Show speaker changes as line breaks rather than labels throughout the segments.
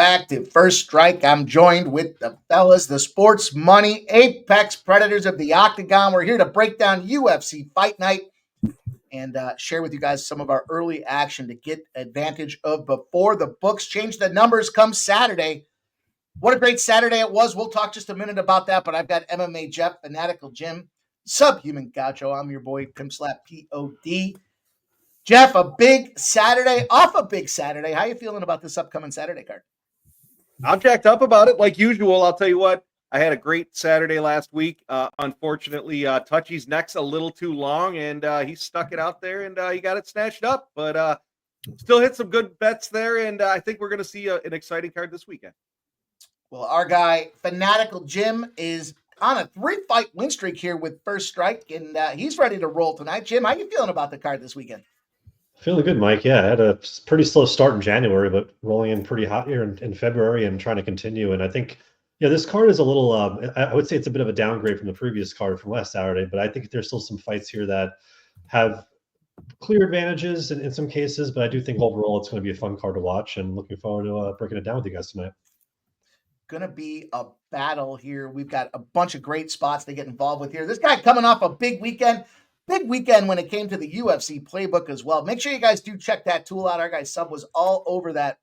back to First Strike. I'm joined with the fellas, the sports money, apex predators of the octagon. We're here to break down UFC Fight Night and share with you guys some of our early action to get advantage of before the books change the numbers come Saturday. What a great Saturday it was. We'll talk just a minute about that, but I've got MMA Jeff, Fanatical Jim, Subhuman Gaucho. I'm your boy, Pimp Slap P.O.D. Jeff, a big Saturday, off a big Saturday. How you feeling about this upcoming Saturday card?
I'm jacked up about it. Like usual, I'll tell you what, I had a great Saturday last week. Unfortunately, Touchy's neck's a little too long, and he stuck it out there, and he got it snatched up. But still hit some good bets there, and I think we're going to see an exciting card this weekend.
Well, our guy, Fanatical Jim, is on a 3-fight win streak here with First Strike, and he's ready to roll tonight. Jim, how you feeling about the card this weekend?
Feeling good, Mike. Yeah, I had a pretty slow start in January, but rolling in pretty hot here in February and trying to continue. And I think, this card is a little, I would say it's a bit of a downgrade from the previous card from last Saturday, but I think there's still some fights here that have clear advantages in some cases, but I do think overall it's going to be a fun card to watch, and looking forward to breaking it down with you guys tonight.
Going to be a battle here. We've got a bunch of great spots to get involved with here. This guy coming off a big weekend when it came to the UFC playbook as well. Make sure you guys do check that tool out. Our guy Sub was all over that,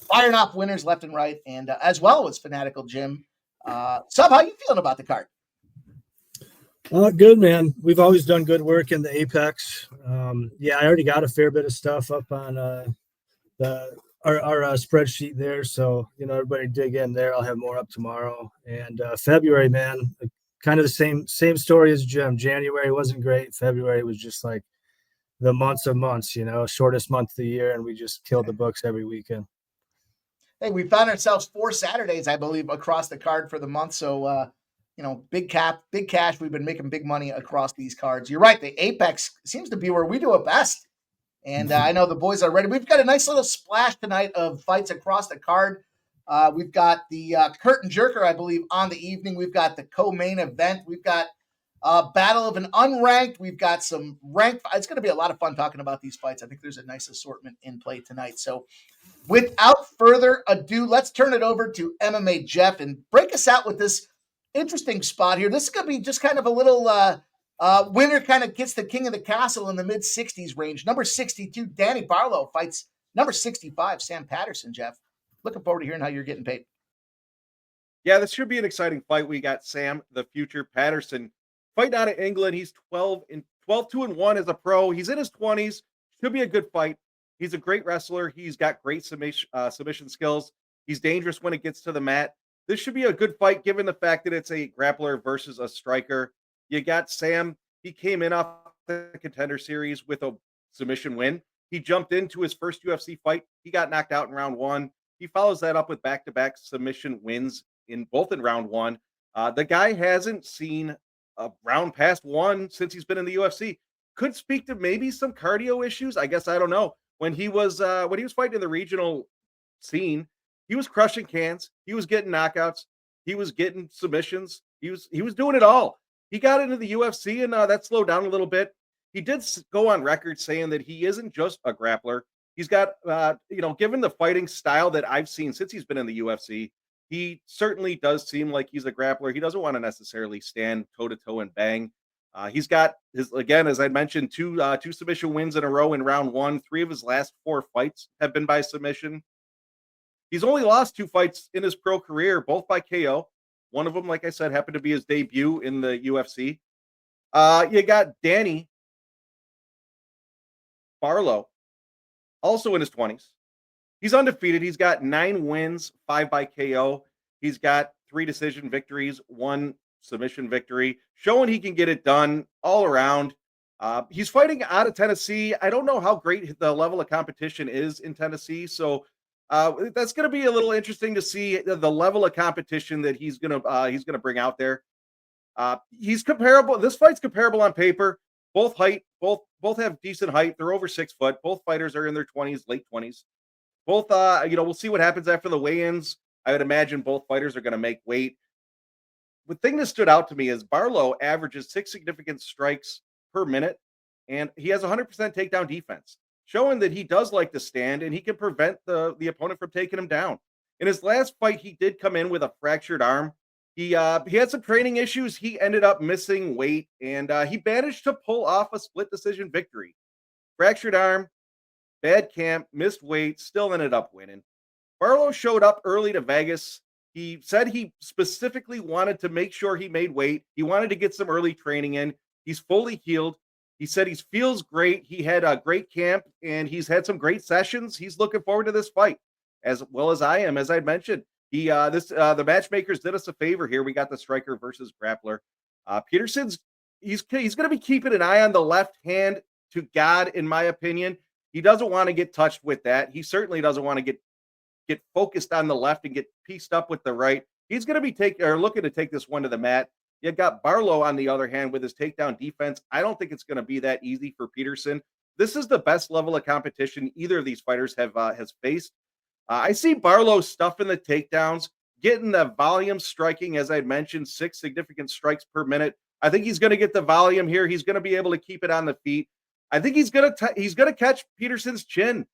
firing off winners left and right, and as well as Fanatical Jim. Sub, how you feeling about the card?
Good, man. We've always done good work in the Apex. I already got a fair bit of stuff up on our spreadsheet there, so everybody dig in there. I'll have more up tomorrow. And February, man, kind of the same story as Jim. January wasn't great. February was just like the months of months, shortest month of the year, and we just killed the books every weekend.
Hey, we found ourselves 4 Saturdays, I believe, across the card for the month. So, big cash. We've been making big money across these cards. You're right. The Apex seems to be where we do it best. And I know the boys are ready. We've got a nice little splash tonight of fights across the card. We've got the curtain jerker, I believe, on the evening. We've got the co-main event. We've got a battle of an unranked. We've got some ranked. It's going to be a lot of fun talking about these fights. I think there's a nice assortment in play tonight. So without further ado, let's turn it over to MMA Jeff and break us out with this interesting spot here. This is going to be just kind of a little winner kind of gets the king of the castle in the mid-60s range. Number 62, Danny Barlow fights number 65, Sam Patterson, Jeff. Looking forward to hearing how you're getting paid.
Yeah, this should be an exciting fight. We got Sam, the future Patterson, fighting out of England. He's 12-2-1 as a pro. He's in his 20s. Should be a good fight. He's a great wrestler. He's got great submission skills. He's dangerous when it gets to the mat. This should be a good fight given the fact that it's a grappler versus a striker. You got Sam. He came in off the Contender Series with a submission win. He jumped into his first UFC fight. He got knocked out in round 1. He follows that up with back-to-back submission wins in round 1. The guy hasn't seen a round past 1 since he's been in the UFC. Could speak to maybe some cardio issues. I guess I don't know. When he was fighting in the regional scene, he was crushing cans. He was getting knockouts. He was getting submissions. He was doing it all. He got into the UFC, and that slowed down a little bit. He did go on record saying that he isn't just a grappler. He's got, given the fighting style that I've seen since he's been in the UFC, he certainly does seem like he's a grappler. He doesn't want to necessarily stand toe-to-toe and bang. He's got again, as I mentioned, two submission wins in a row in round 1. 3 of his last 4 fights have been by submission. He's only lost 2 fights in his pro career, both by KO. One of them, like I said, happened to be his debut in the UFC. You got Danny Barlow, also in his 20s. He's undefeated. He's got 9 wins, 5 by KO. He's got 3 decision victories, 1 submission victory, showing he can get it done all around. He's fighting out of Tennessee. I don't know how great the level of competition is in Tennessee, so that's going to be a little interesting to see the level of competition that he's going to bring out there. He's comparable. This fight's comparable on paper. Both have decent height. They're over 6 foot. Both fighters are in their 20s, late 20s. Both, we'll see what happens after the weigh-ins. I would imagine both fighters are going to make weight. The thing that stood out to me is Barlow averages 6 significant strikes per minute, and he has 100% takedown defense, showing that he does like to stand and he can prevent the opponent from taking him down. In his last fight, he did come in with a fractured arm. He had some training issues. He ended up missing weight, and he managed to pull off a split decision victory. Fractured arm, bad camp, missed weight, still ended up winning. Barlow showed up early to Vegas. He said he specifically wanted to make sure he made weight. He wanted to get some early training in. He's fully healed. He said he feels great. He had a great camp, and he's had some great sessions. He's looking forward to this fight, as well as I am. As I mentioned, the matchmakers did us a favor here. We got the striker versus grappler. Peterson's he's going to be keeping an eye on the left hand to God, in my opinion. He doesn't want to get touched with that. He certainly doesn't want to get focused on the left and get pieced up with the right. He's going to be looking to take this one to the mat. You got Barlow on the other hand with his takedown defense. I don't think it's going to be that easy for Peterson. This is the best level of competition either of these fighters has faced. I see Barlow stuffing the takedowns, getting the volume striking, as I mentioned, 6 significant strikes per minute. I think he's going to get the volume here. He's going to be able to keep it on the feet. I think he's going to catch Peterson's chin.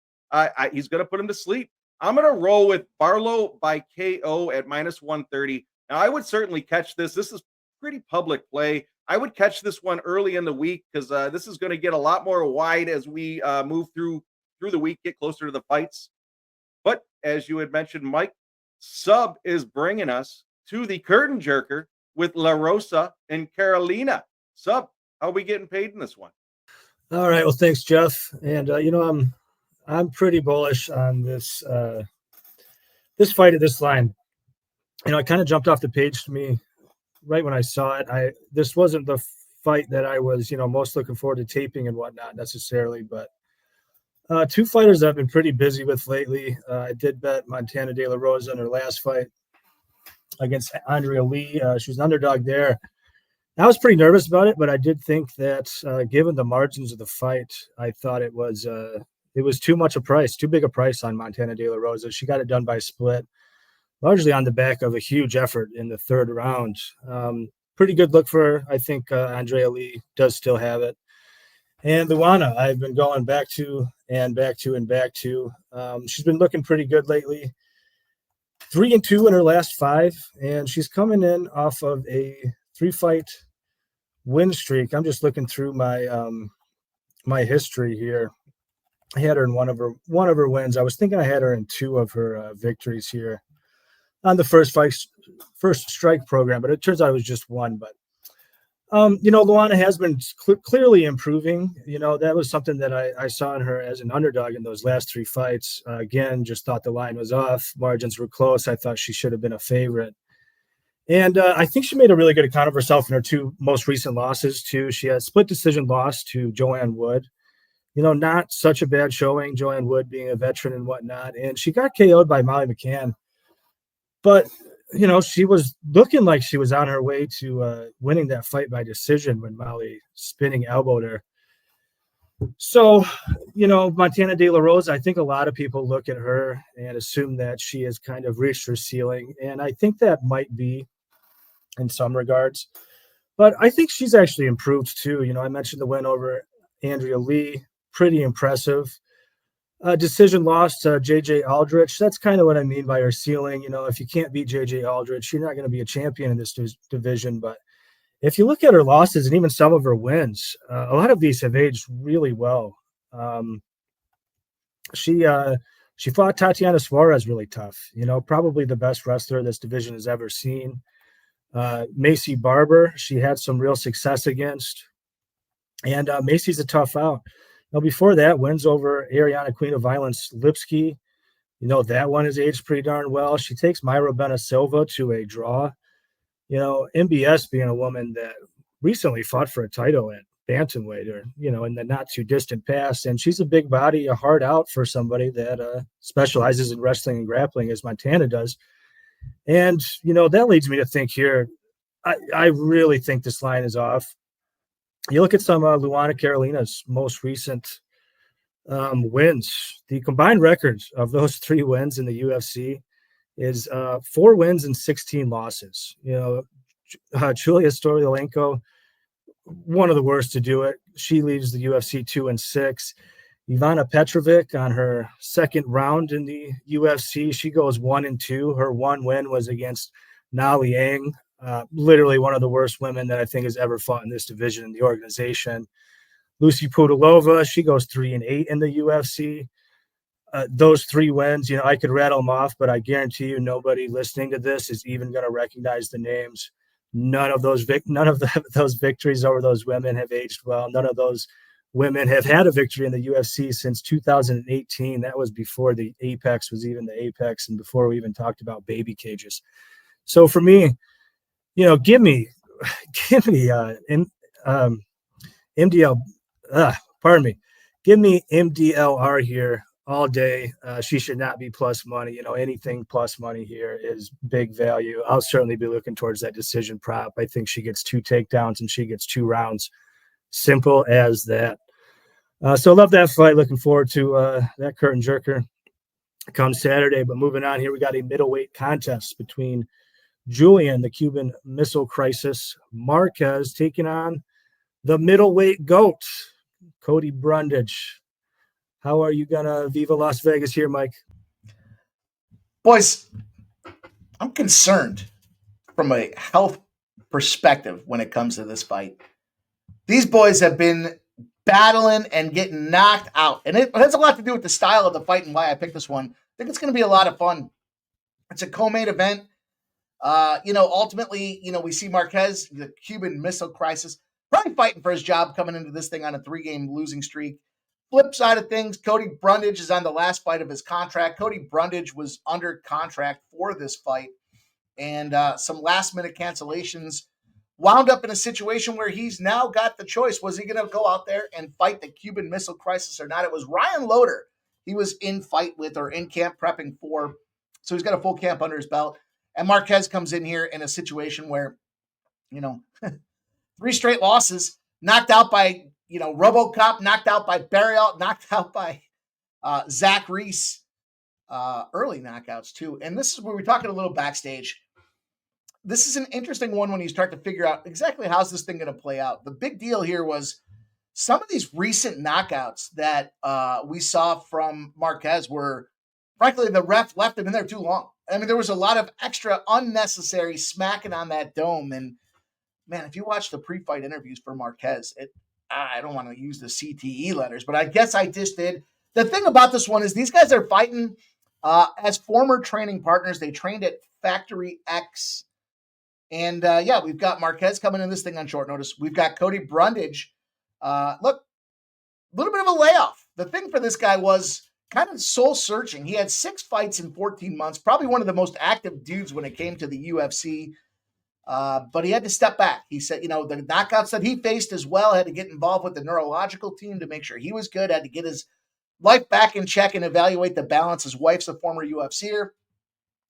He's going to put him to sleep. I'm going to roll with Barlow by KO at -130. Now, I would certainly catch this. This is pretty public play. I would catch this one early in the week because this is going to get a lot more wide as we move through the week, get closer to the fights. But as you had mentioned, Mike, Sub is bringing us to the curtain jerker with La Rosa and Carolina. Sub, how are we getting paid in this one?
All right. Well, thanks, Jeff. And I'm pretty bullish on this this fight at this line. It kind of jumped off the page to me right when I saw it. This wasn't the fight that I was most looking forward to taping and whatnot necessarily, but two fighters I've been pretty busy with lately. I did bet Montana De La Rosa in her last fight against Andrea Lee. She was an underdog there. I was pretty nervous about it, but I did think that given the margins of the fight, I thought it was too big a price on Montana De La Rosa. She got it done by split, largely on the back of a huge effort in the third round. Pretty good look for her. I think Andrea Lee does still have it. And Luana, I've been going back to and back to and back to. She's been looking pretty good lately. 3-2 in her last 5, and she's coming in off of a 3-fight win streak. I'm just looking through my history here. I had her in one of her wins. I was thinking I had her in 2 of her victories here on the first strike program, but it turns out it was just 1. But Luana has been clearly improving. That was something that I saw in her as an underdog in those last 3 fights. Again, just thought the line was off. Margins were close. I thought she should have been a favorite. And I think she made a really good account of herself in her 2 most recent losses, too. She had a split decision loss to Joanne Wood. Not such a bad showing, Joanne Wood being a veteran and whatnot. And she got KO'd by Molly McCann. But she was looking like she was on her way to winning that fight by decision when Molly spinning elbowed her. So, Montana De La Rosa, I think a lot of people look at her and assume that she has kind of reached her ceiling. And I think that might be in some regards. But I think she's actually improved too. I mentioned the win over Andrea Lee, pretty impressive. Decision loss to J.J. Aldrich. That's kind of what I mean by her ceiling. If you can't beat J.J. Aldrich, you're not going to be a champion in this division. But if you look at her losses and even some of her wins, a lot of these have aged really well. She fought Tatiana Suarez really tough. Probably the best wrestler this division has ever seen. Macy Barber, she had some real success against. And Macy's a tough out. Now, before that, wins over Ariana Queen of Violence Lipsky. That one has aged pretty darn well. She takes Mayra Benasilva to a draw. MBS being a woman that recently fought for a title at Bantamweight or, in the not too distant past. And she's a big body, a hard out for somebody that specializes in wrestling and grappling as Montana does. And, that leads me to think here, I really think this line is off. You look at some Luana Carolina's most recent wins. The combined records of those 3 wins in the UFC is 4 wins and 16 losses. Julia Storyolenko, one of the worst to do it. She leaves the UFC 2-6. Ivana Petrovic on her second round in the UFC. She goes 1-2. Her one win was against Na Liang, literally one of the worst women that I think has ever fought in this division in the organization. Lucy Pudilova, she goes 3-8 in the UFC. Those 3 wins, I could rattle them off, but I guarantee you nobody listening to this is even going to recognize the names. None of those those victories over those women have aged well. None of those women have had a victory in the UFC since 2018. That was before the Apex was even the Apex and before we even talked about baby cages. So for me, give me MDL. Pardon me. Give me MDLR here all day. She should not be plus money. Anything plus money here is big value. I'll certainly be looking towards that decision prop. I think she gets 2 takedowns and she gets 2 rounds. Simple as that. So love that fight. Looking forward to that curtain jerker come Saturday. But moving on here, we got a middleweight contest between Julian, the Cuban Missile Crisis, Marquez taking on the middleweight GOAT, Cody Brundage. How are you gonna Viva Las Vegas here, Mike?
Boys, I'm concerned from a health perspective when it comes to this fight. These boys have been battling and getting knocked out. And it has a lot to do with the style of the fight and why I picked this one. I think it's going to be a lot of fun. It's a co-main event. Ultimately, we see Marquez, the Cuban Missile Crisis, probably fighting for his job coming into this thing on a 3-game losing streak. Flip side of things, Cody Brundage is on the last fight of his contract. Cody Brundage was under contract for this fight. And some last-minute cancellations wound up in a situation where he's now got the choice. Was he going to go out there and fight the Cuban Missile Crisis or not? It was Ryan Loder he was in fight with or in camp prepping for. So he's got a full camp under his belt. And Marquez comes in here in a situation where, 3 straight losses, knocked out by, RoboCop, knocked out by Barlow, knocked out by Zach Reese. Early knockouts, too. And this is where we're talking a little backstage. This is an interesting one when you start to figure out exactly how's this thing going to play out. The big deal here was some of these recent knockouts that we saw from Marquez were, frankly, the ref left him in there too long. I mean, there was a lot of extra unnecessary smacking on that dome. And, man, if you watch the pre-fight interviews for Marquez, I don't want to use the CTE letters, but I guess I just did. The thing about this one is these guys are fighting as former training partners. They trained at Factory X. And, we've got Marquez coming in this thing on short notice. We've got Cody Brundage. Look, a little bit of a layoff. The thing for this guy was kind of soul-searching. He had 6 fights in 14 months, probably one of the most active dudes when it came to the UFC. But he had to step back. He said, the knockouts that he faced as well, had to get involved with the neurological team to make sure he was good, had to get his life back in check and evaluate the balance. His wife's a former UFCer.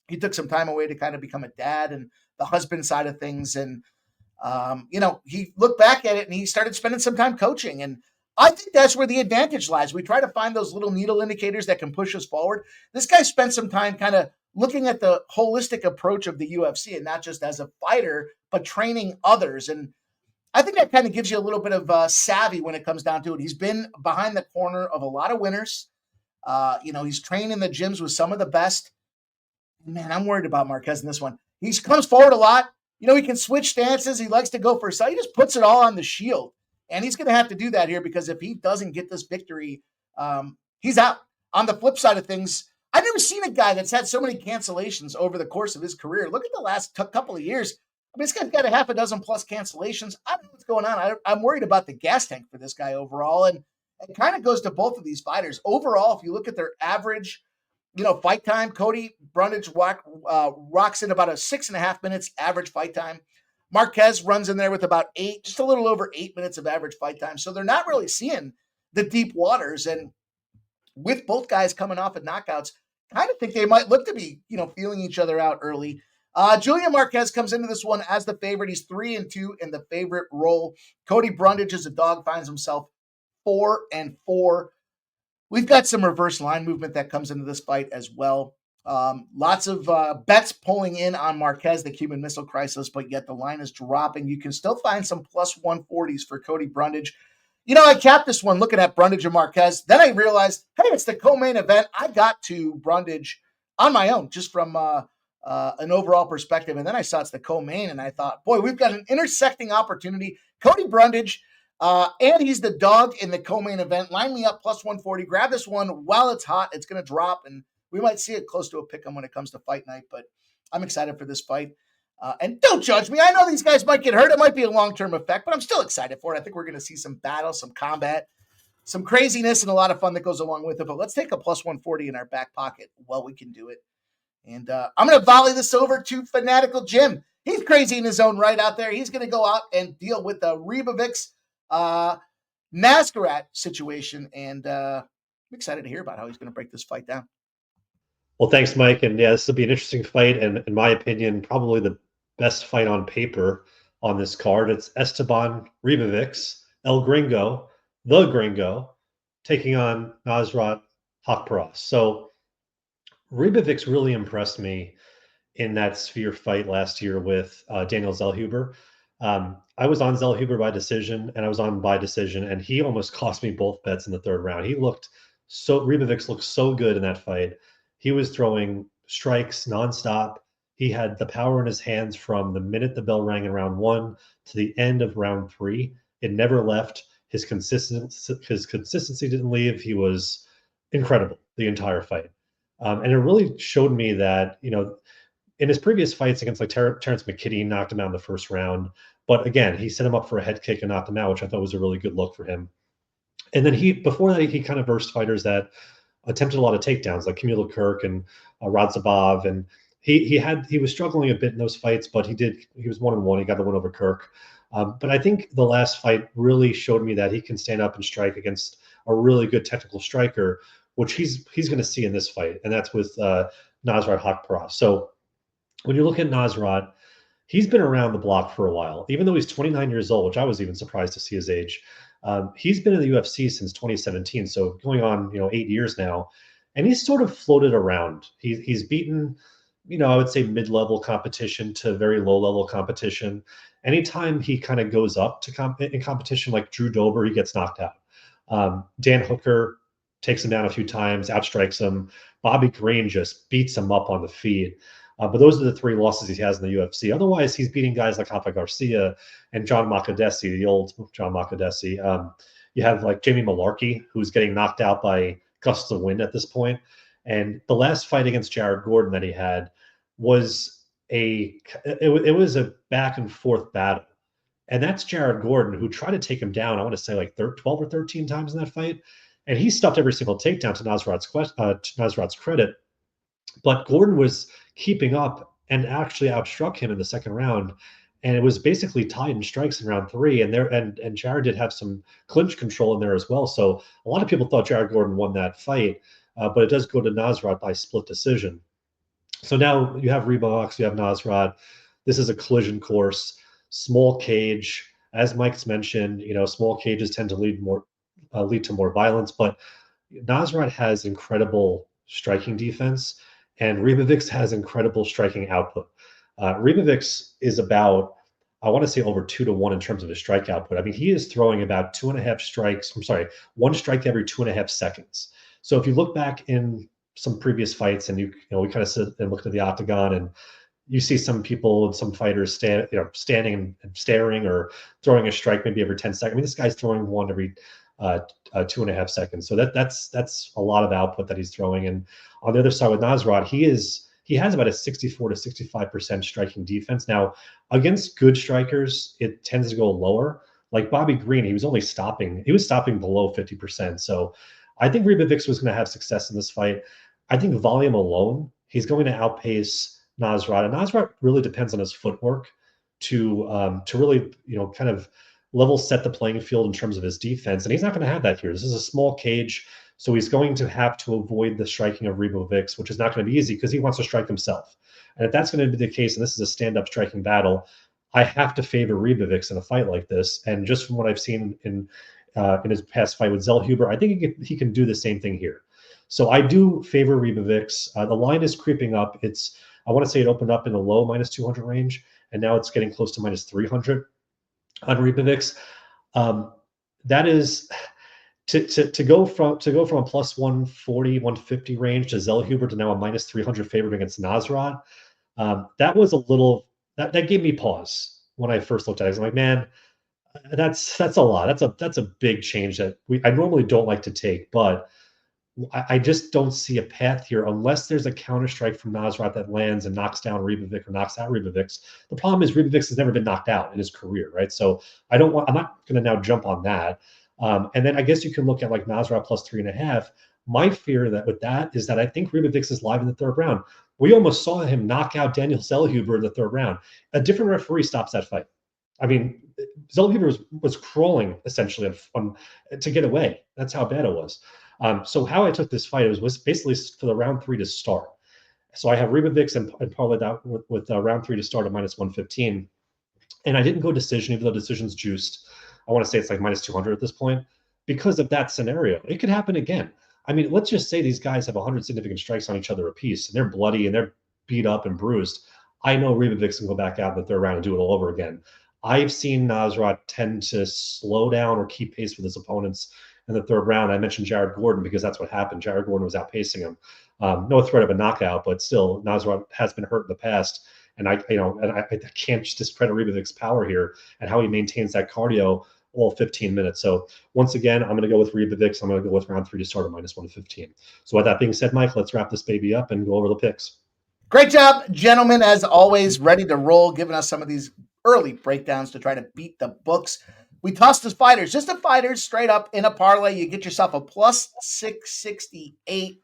He took some time away to kind of become a dad and the husband side of things. And, he looked back at it and he started spending some time coaching. And I think that's where the advantage lies. We try to find those little needle indicators that can push us forward. This guy spent some time kind of looking at the holistic approach of the UFC and not just as a fighter, but training others. And I think that kind of gives you a little bit of savvy when it comes down to it. He's been behind the corner of a lot of winners. He's trained in the gyms with some of the best. Man, I'm worried about Marquez in this one. He comes forward a lot. He can switch stances. He likes to go for a side. He just puts it all on the shield. And he's going to have to do that here because if he doesn't get this victory, he's out. On the flip side of things, I've never seen a guy that's had so many cancellations over the course of his career. Look at the last couple of years. I mean, this guy's got a half a dozen plus cancellations. I don't know what's going on. I'm worried about the gas tank for this guy overall. And it kind of goes to both of these fighters. Overall, if you look at their average, fight time, Cody Brundage rocks in about a 6.5 minutes average fight time. Marquez runs in there with about 8, just a little over 8 minutes of average fight time. So they're not really seeing the deep waters. And with both guys coming off of knockouts, kind of think they might look to be, feeling each other out early. Julian Marquez comes into this one as the favorite. He's 3-2 in the favorite role. Cody Brundage as a dog finds himself 4-4. We've got some reverse line movement that comes into this fight as well. Lots of bets pulling in on Marquez, the Cuban Missile Crisis, but yet the line is dropping. You can still find some plus 140s for Cody Brundage. I capped this one looking at Brundage and Marquez. Then I realized, hey, it's the co-main event. I got to Brundage on my own, just from an overall perspective. And then I saw it's the co-main, and I thought, boy, we've got an intersecting opportunity. Cody Brundage, and he's the dog in the co-main event. Line me up plus 140. Grab this one while it's hot. It's going to drop, and we might see it close to a pick 'em when it comes to fight night. But I'm excited for this fight. And don't judge me. I know these guys might get hurt. It might be a long-term effect, but I'm still excited for it. I think we're going to see some battle, some combat, some craziness, and a lot of fun that goes along with it. But let's take a plus 140 in our back pocket while we can do it. And I'm going to volley this over to Fanatical Jim. He's crazy in his own right out there. He's going to go out and deal with the Ribovics Nasrat situation. And I'm excited to hear about how he's going to break this fight down.
Well, thanks, Mike. And yeah, this will be an interesting fight. And in my opinion, probably the best fight on paper on this card. It's Esteban Ribovics, El Gringo, the Gringo, taking on Nasrat Haqparast. So Ribovics really impressed me in that Sphere fight last year with Daniel Zellhuber. I was on Zellhuber by decision, and I was on by decision, and he almost cost me both bets in the third round. Ribovics looked so good in that fight. He was throwing strikes nonstop. He had the power in his hands from the minute the bell rang in round 1 to the end of round 3. It never left. His consistency didn't leave. He was incredible the entire fight. And it really showed me that, in his previous fights against like Terrence McKinney, knocked him out in the first round. But again, he set him up for a head kick and knocked him out, which I thought was a really good look for him. And then before that, he kind of versed fighters that attempted a lot of takedowns, like Kamila Kirk and Radzabov, and he was struggling a bit in those fights, but he was 1-1. He got the win over Kirk. But I think the last fight really showed me that he can stand up and strike against a really good technical striker, which he's going to see in this fight, and that's with Nasrat Haqparast. So when you look at Nasrat, he's been around the block for a while, even though he's 29 years old, which I was even surprised to see his age. He's been in the UFC since 2017, so going on 8 years now, and he's sort of floated around. He's beaten, I would say mid-level competition to very low-level competition. Anytime he kind of goes up to in competition, like Drew Dober, he gets knocked out. Dan Hooker takes him down a few times, outstrikes him. Bobby Green just beats him up on the feed. But those are the 3 losses he has in the UFC. Otherwise, he's beating guys like Rafa Garcia and John Makadesi, the old John Makadesi. You have like Jamie Malarkey, who's getting knocked out by gusts of wind at this point. And the last fight against Jared Gordon that he had was a back and forth battle. And that's Jared Gordon, who tried to take him down, I want to say like 12 or 13 times in that fight. And he stuffed every single takedown to Nasrat's credit. But Gordon was keeping up and actually outstruck him in the second round. And it was basically tied in strikes in round 3. And Jared did have some clinch control in there as well. So a lot of people thought Jared Gordon won that fight, but it does go to Nasrat by split decision. So now you have Ribovics, you have Nasrat. This is a collision course, small cage. As Mike's mentioned, small cages tend to lead to more violence, but Nasrat has incredible striking defense, and Ribovics has incredible striking output. Ribovics is about, I want to say, over 2-to-1 in terms of his strike output. I mean, he is throwing about 2.5 strikes. One strike every 2.5 seconds. So if you look back in some previous fights, and we kind of sit and look at the octagon, and you see some people and some fighters standing and staring or throwing a strike maybe every 10 seconds. I mean, this guy's throwing one every 2.5 seconds. So that's a lot of output that he's throwing. And on the other side with Nasrat, he has about a 64 to 65% striking defense. Now, against good strikers, it tends to go lower. Like Bobby Green, he was stopping below 50%. So I think Ribovics was going to have success in this fight. I think volume alone, he's going to outpace Nasrat. And Nasrat really depends on his footwork to really, kind of level set the playing field in terms of his defense. And he's not going to have that here. This is a small cage. So he's going to have to avoid the striking of Ribovics, which is not going to be easy because he wants to strike himself. And if that's going to be the case, and this is a stand-up striking battle, I have to favor Ribovics in a fight like this. And just from what I've seen in his past fight with Zellhuber, I think he can do the same thing here. So I do favor Ribovics. The line is creeping up. I want to say it opened up in the low -200 range, and now it's getting close to -300 on Ribovics. that is to go from a plus 140, 150 range to Zellhuber to now a minus 300 favorite against Nasrat. That was a little that gave me pause when I first looked at it. I'm like, man, that's a lot. That's a big change that I normally don't like to take, but I just don't see a path here unless there's a counter strike from Nasrat that lands and knocks down Ribovics or knocks out Ribovics. The problem is Ribovics has never been knocked out in his career, right? So I'm not going to now jump on that. And then I guess you can look at like Nasrat plus 3.5. My fear that with that is that I think Ribovics is live in the third round. We almost saw him knock out Daniel Zellhuber in the third round. A different referee stops that fight. I mean, Zellhuber was crawling essentially to get away. That's how bad it was. So how I took this fight was basically for the round 3 to start. So I have Ribovics and parlayed out with round 3 to start at minus 115. And I didn't go decision, even though decision's juiced. I want to say it's like minus 200 at this point. Because of that scenario, it could happen again. I mean, let's just say these guys have 100 significant strikes on each other apiece, and they're bloody and they're beat up and bruised. I know Ribovics can go back out in the third round and do it all over again. I've seen Nasrat tend to slow down or keep pace with his opponents in the third round. I mentioned Jared Gordon because that's what happened. Jared Gordon was outpacing him. No threat of a knockout, but still, Nasrat has been hurt in the past. And I can't just discredit Ribovics' power here and how he maintains that cardio all 15 minutes. So once again, I'm going to go with Ribovics. I'm going to go with round 3 to start at minus 115. So with that being said, Mike, let's wrap this baby up and go over the picks.
Great job, gentlemen, as always, ready to roll, giving us some of these early breakdowns to try to beat the books. We tossed the fighters, just the fighters straight up in a parlay. You get yourself a plus 668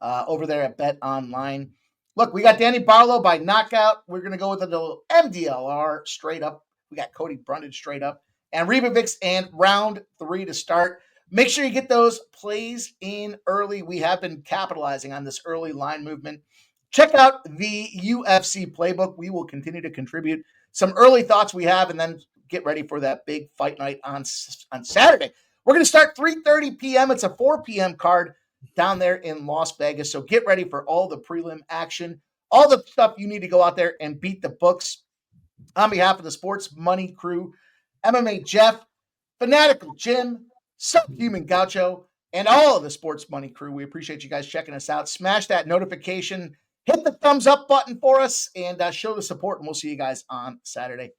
over there at Bet Online. Look, we got Danny Barlow by knockout. We're going to go with a little MDLR straight up. We got Cody Brundage straight up. And Ribovics and round 3 to start. Make sure you get those plays in early. We have been capitalizing on this early line movement. Check out the UFC playbook. We will continue to contribute some early thoughts we have and then get ready for that big fight night on Saturday. We're going to start 3:30 p.m. It's a 4 p.m. card down there in Las Vegas. So get ready for all the prelim action, all the stuff you need to go out there and beat the books. On behalf of the Sports Money crew, MMA Jeff, Fanatical Jim, Subhuman Gaucho, and all of the Sports Money crew, we appreciate you guys checking us out. Smash that notification, hit the thumbs up button for us, and show the support, and we'll see you guys on Saturday.